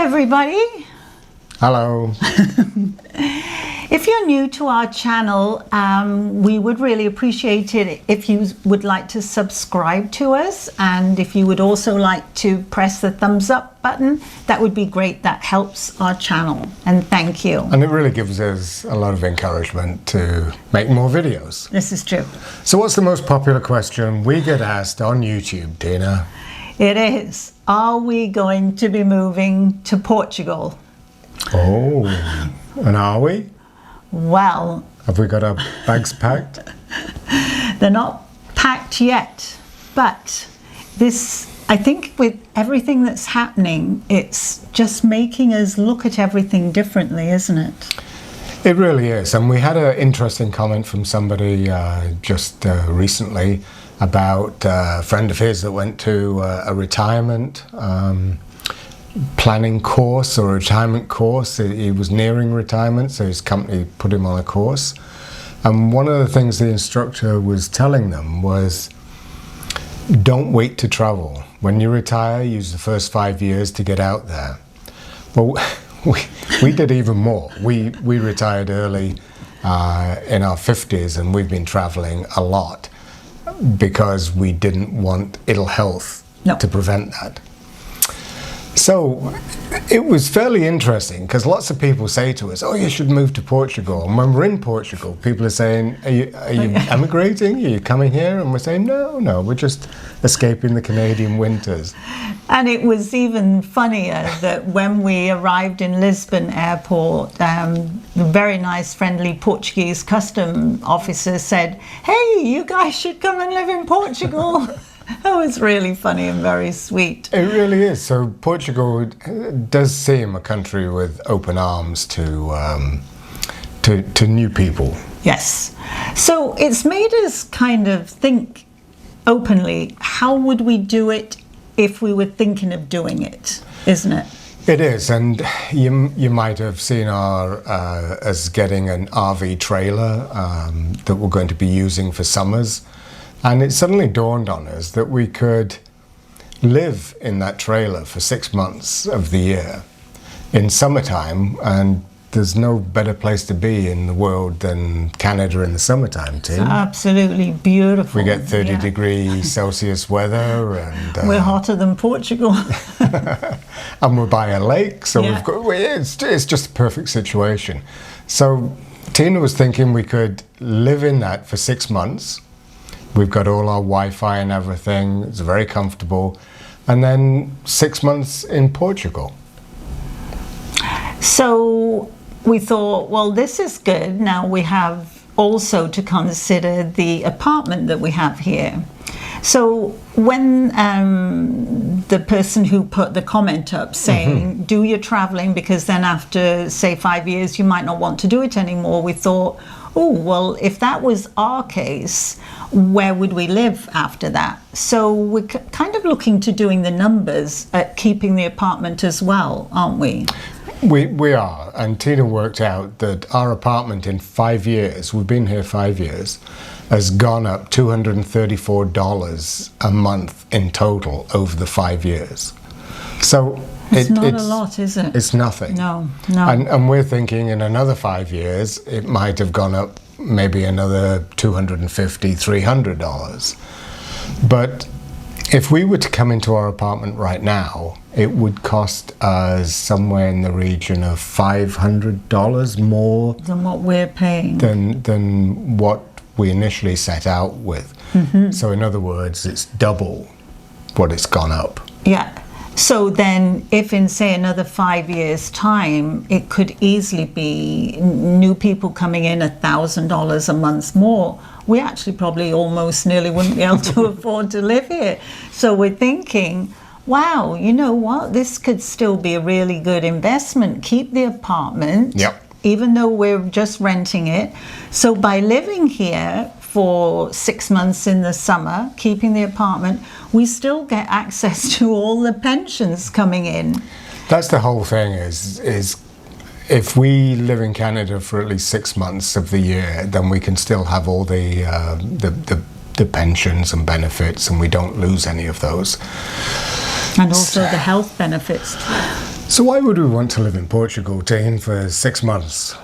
everybody. Hello. If you're new to our channel, we would really appreciate it if you would like to subscribe to us, and if you would also like to press the thumbs up button, that would be great. That helps our channel, and thank you. And it really gives us a lot of encouragement to make more videos. This is true. So what's the most popular question we get asked on YouTube, Tina? It is, are we going to be moving to Portugal? Oh, and are we? Well, Have we got our bags packed? they're not packed yet, but this, I think with everything that's happening, it's just making us look at everything differently, isn't it? It really is. And we had an interesting comment from somebody just recently about a friend of his that went to a retirement planning course or a retirement course. He was nearing retirement, so his company put him on a course. And one of the things the instructor was telling them was, don't wait to travel. When you retire, use the first 5 years to get out there. Well, we did even more. We retired early in our 50s, and we've been traveling a lot because we didn't want ill health to prevent that. So it was fairly interesting because lots of people say to us, oh, you should move to Portugal. And when we're in Portugal, people are saying, are you emigrating? Are you coming here? And we're saying, no, we're just escaping the Canadian winters. And it was even funnier that when we arrived in Lisbon airport, the very nice, friendly Portuguese custom officer said, hey, you guys should come and live in Portugal. That was really funny and very sweet. It really is. So Portugal does seem a country with open arms to new people. Yes. So it's made us kind of think openly, how would we do it if we were thinking of doing it, isn't it? It is, and you might have seen us getting an RV trailer that we're going to be using for summers. And it suddenly dawned on us that we could live in that trailer for 6 months of the year in summertime, and there's no better place to be in the world than Canada in the summertime, Tim. It's absolutely beautiful. We get 30 degrees Celsius weather, and we're hotter than Portugal. and we're by a lake, so it's just a perfect situation. So Tina was thinking we could live in that for 6 months. We've got all our Wi-Fi and everything. It's very comfortable. And then 6 months in Portugal. So we thought, well, this is good. Now we have also to consider the apartment that we have here. So when the person who put the comment up saying, do your traveling, because then after, say, 5 years, you might not want to do it anymore, we thought, oh, well, if that was our case, where would we live after that? So we're kind of looking to doing the numbers at keeping the apartment as well, aren't we? We are, and Tina worked out that our apartment in 5 years, we've been here 5 years, has gone up $234 a month in total over the 5 years. So it's not a lot, is it? It's nothing. No. And we're thinking in another 5 years, it might have gone up maybe another $250, $300. But if we were to come into our apartment right now, it would cost us somewhere in the region of $500 more than what we're paying. Than what we initially set out with. So in other words, it's double what it's gone up. Yeah. So then if in, say, another 5 years' time, it could easily be new people coming in $1,000 a month more, we actually probably almost nearly wouldn't be able to afford to live here. So we're thinking, wow, you know what? This could still be a really good investment. Keep the apartment, even though we're just renting it. So by living here for 6 months in the summer, keeping the apartment, we still get access to all the pensions coming in. That's the whole thing, is if we live in Canada for at least 6 months of the year, then we can still have all the pensions and benefits, and we don't lose any of those. And also the health benefits. So why would we want to live in Portugal, Dean, for 6 months?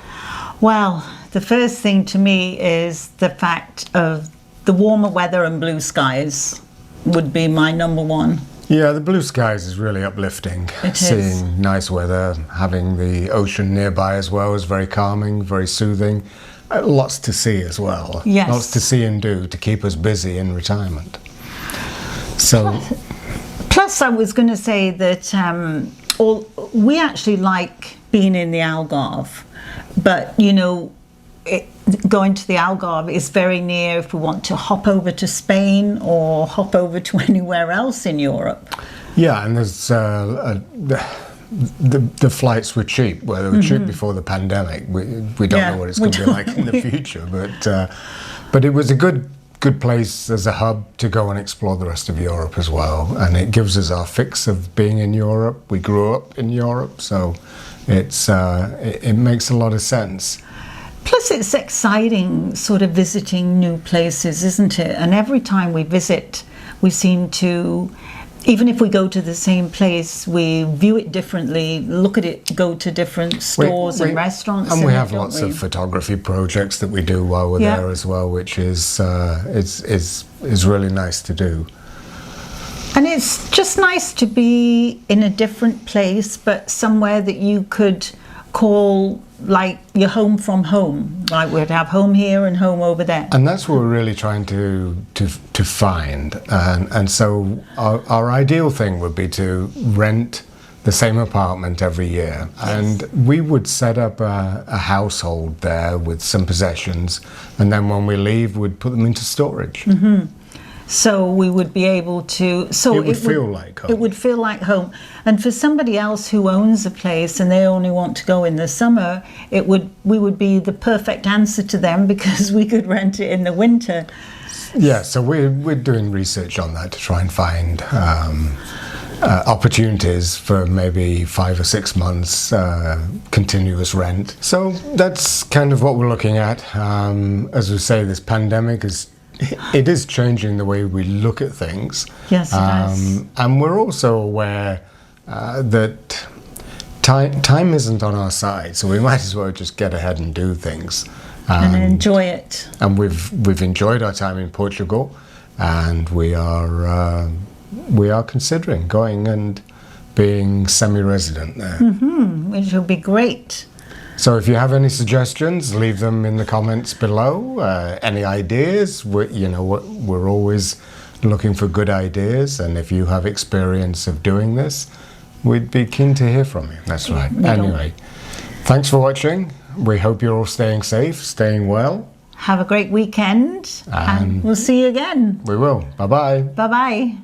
Well, the first thing to me is the fact of the warmer weather and blue skies would be my number one. Yeah, the blue skies is really uplifting. It is. Seeing nice weather, having the ocean nearby as well is very calming, very soothing. Lots to see as well. Yes. Lots to see and do to keep us busy in retirement. So, Plus, I was going to say that we actually like being in the Algarve, but going to the Algarve is very near if we want to hop over to Spain or hop over to anywhere else in Europe. yeah, and there's the flights were cheap. Well, they were cheap before the pandemic. We don't know what it's going to be like in the future, but it was a good place as a hub to go and explore the rest of Europe as well, and it gives us our fix of being in Europe. We grew up in Europe, so it makes a lot of sense. Plus, it's exciting sort of visiting new places, isn't it? And every time we visit, we seem to, even if we go to the same place, we view it differently, look at it, go to different stores and restaurants. And we have lots of photography projects that we do while we're there as well, which is really nice to do. And it's just nice to be in a different place, but somewhere that you could call like your home from home. Like we'd have home here and home over there. And that's what we're really trying to find. And so our ideal thing would be to rent the same apartment every year. Yes. And we would set up a household there with some possessions. And then when we leave, we'd put them into storage. Mm-hmm. So we would be able to. So it would feel like home. It would feel like home. And for somebody else who owns a place and they only want to go in the summer, we would be the perfect answer to them because we could rent it in the winter. Yeah. So we're doing research on that to try and find opportunities for maybe 5 or 6 months continuous rent. So that's kind of what we're looking at. As we say, this pandemic is changing the way we look at things. Yes, it does. And we're also aware that time isn't on our side, so we might as well just get ahead and do things. And enjoy it. And we've enjoyed our time in Portugal, and we are considering going and being semi-resident there. Mm-hmm, which will be great. So if you have any suggestions, leave them in the comments below. Any ideas? We're always looking for good ideas, and if you have experience of doing this, we'd be keen to hear from you. That's right. Anyway, thanks for watching. We hope you're all staying safe, staying well. Have a great weekend, and we'll see you again. We will. Bye-bye. Bye-bye.